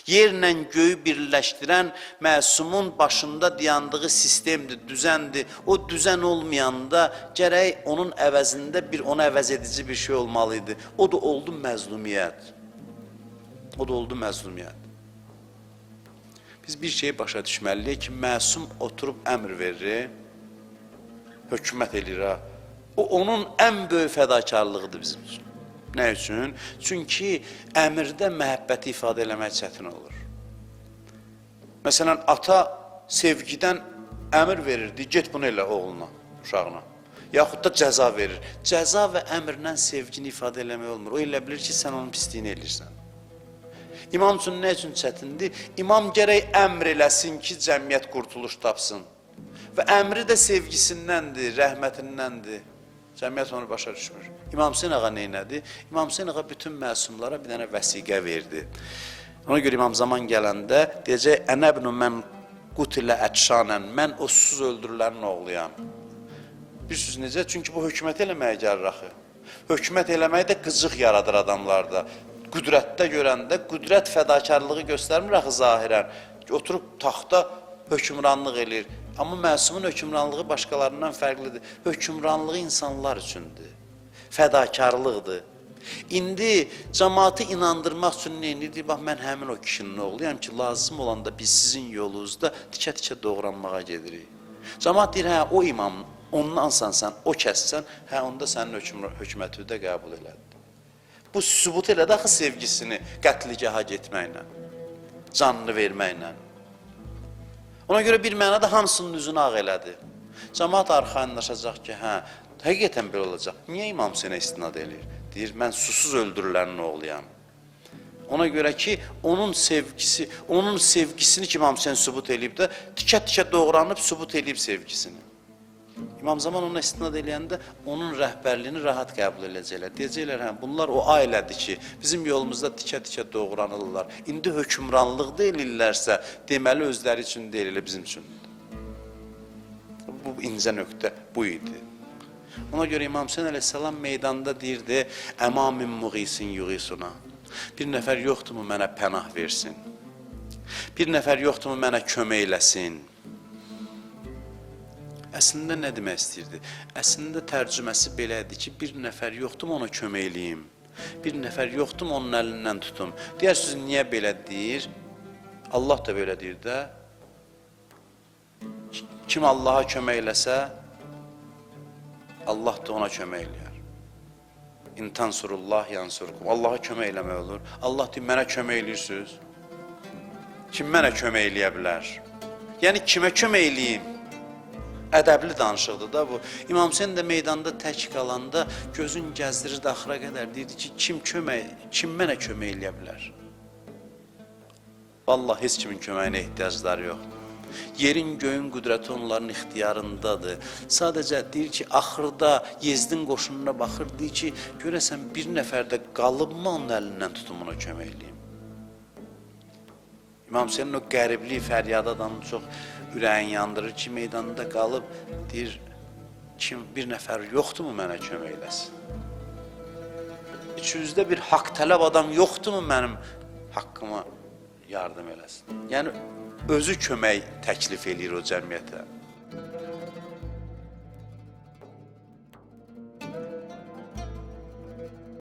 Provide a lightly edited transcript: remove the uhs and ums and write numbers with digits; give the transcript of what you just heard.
Yerlə göyü birləşdirən məsumun başında dayandığı sistemdir, düzəndir. O düzən olmayanda gərək onun əvəzində onu əvəz edici bir şey olmalıydı. O da oldu məzlumiyyət. O da oldu məzlumiyyət. Biz bir şeyi başa düşməliyik ki, məsum oturub əmr verir, hökumət edir. O, onun ən böyük fədakarlığıdır bizim üçün. Nə üçün? Çünki əmirdə məhəbbəti ifadə eləmək çətin olur. Məsələn, ata sevgidən əmr verirdi, get bunu elə oğluna, uşağına. Yaxud da cəza verir. Cəza və əmrlə sevgini ifadə eləmək olmur. O elə bilir ki, sən onun pisliyini eləyirsən. İmam üçün nə üçün çətindir? İmam gərək əmr eləsin ki, cəmiyyət qurtuluş tapsın. Və əmri də sevgisindəndir, rəhmətindəndir. Cəmiyyət onu başa düşmür. İmam Hüseyin ağa neynədi? İmam Hüseyin ağa bütün məsumlara bir dənə vəsiqə verdi. Ona görə İmam Zaman gələndə deyəcək, ənəbnu mən qutilə ətşanən, mən o susuz öldürülərin oğluyam. Bir söz necə? Çünki bu hökumət eləməyə gəlir axı. Hökumət eləməyi də qıcıq yaradır adamlarda. Qüdrətdə görəndə, qüdrət fədakarlığı göstərmir axı zahirən. Oturub taxta hökümranlıq eləyir. Amma məsumun hökümranlığı başqalarından fərqlidir. Hökümranlığı insanlar üçündür. Fədakarlıqdır. İndi cəmaatı inandırmaq üçün neyinidir? Bax, mən həmin o kişinin oğluyam ki, lazım olanda biz sizin yolunuzda tikə-tikə doğranmağa gedirik. Cəmaat deyir, hə, o imam, ondansan sən, o kəssən, hə, onda sənin hökuməti də qəbul elədi. Bu sübut elədi axı sevgisini qətligaha getməklə, canını verməklə. Ona görə bir mənada hamısının üzünü ağ elədi. Cəmaat arxayınlaşacaq ki, hə, həqiqətən belə olacaq. Niyə İmam Hüseynə istinad eləyir? Deyir, mən susuz öldürülərin oğluyam. Ona görə ki, onun sevgisini ki, İmam Hüseyin sübut eləyib də, tikə-tikə doğranıb sübut eləyib sevgisini. İmam Zaman ona istinad eləyəndə onun rəhbərliyini rahat qəbul edəcəklər. Deyəcəklər, hə, bunlar o ailədir ki, bizim yolumuzda tikə-tikə doğranırlar. İndi hökümranlıq deyilirlərsə, deməli özləri üçün deyil, elə bizim üçün. Bu incə nöqtə bu idi. Ona görə İmam Hüseyin əleyhissalam meydanda deyirdi, əmamin muğisin yuğisuna. Bir nəfər yoxdurmu mənə pənah versin? Bir nəfər yoxdurmu mənə kömək eləsin? Əslində nə demək istəyirdi? Əslində tərcüməsi belədir ki, bir nəfər yoxdurmu ona kömək eləyim? Bir nəfər yoxdurmu onun əlindən tutum? Deyirsiniz, niyə belə deyir? Allah da belə deyir də. Kim Allaha kömək eləsə, Allah da ona kömək eləyər. İntansurullah yansurkum. Allaha kömək eləmək olur. Allah deyir, mənə kömək eləyirsiniz. Kim mənə kömək eləyə bilər? Yəni, kimə kömək eləyim? Ədəbli danışıqdır da bu. İmam Hüseyin də meydanda tək qalanda gözün gəzdirirdi axıra qədər. Deyirdi ki, kim mənə kömək eləyə bilər? Vallahi heç kimin köməyinə ehtiyacları yoxdur. Yerin, göyün qüdrəti onların ixtiyarındadır. Sadəcə deyir ki, axırda Yezdin qoşununa baxır, deyir ki, görəsən bir nəfər də qalıbmı onun əlindən tutum ona kömək eləyim? İmam Hüseynin o qəribli fəryadı adamı çox ürəyin yandırır ki, meydanda qalıb, deyir, bir nəfər yoxdurmu mənə kömək eləsin? İçinizdə bir haqq tələb adam yoxdurmu mənim haqqıma yardım eləsin? Yəni, özü kömək təklif eləyir o cəmiyyətə.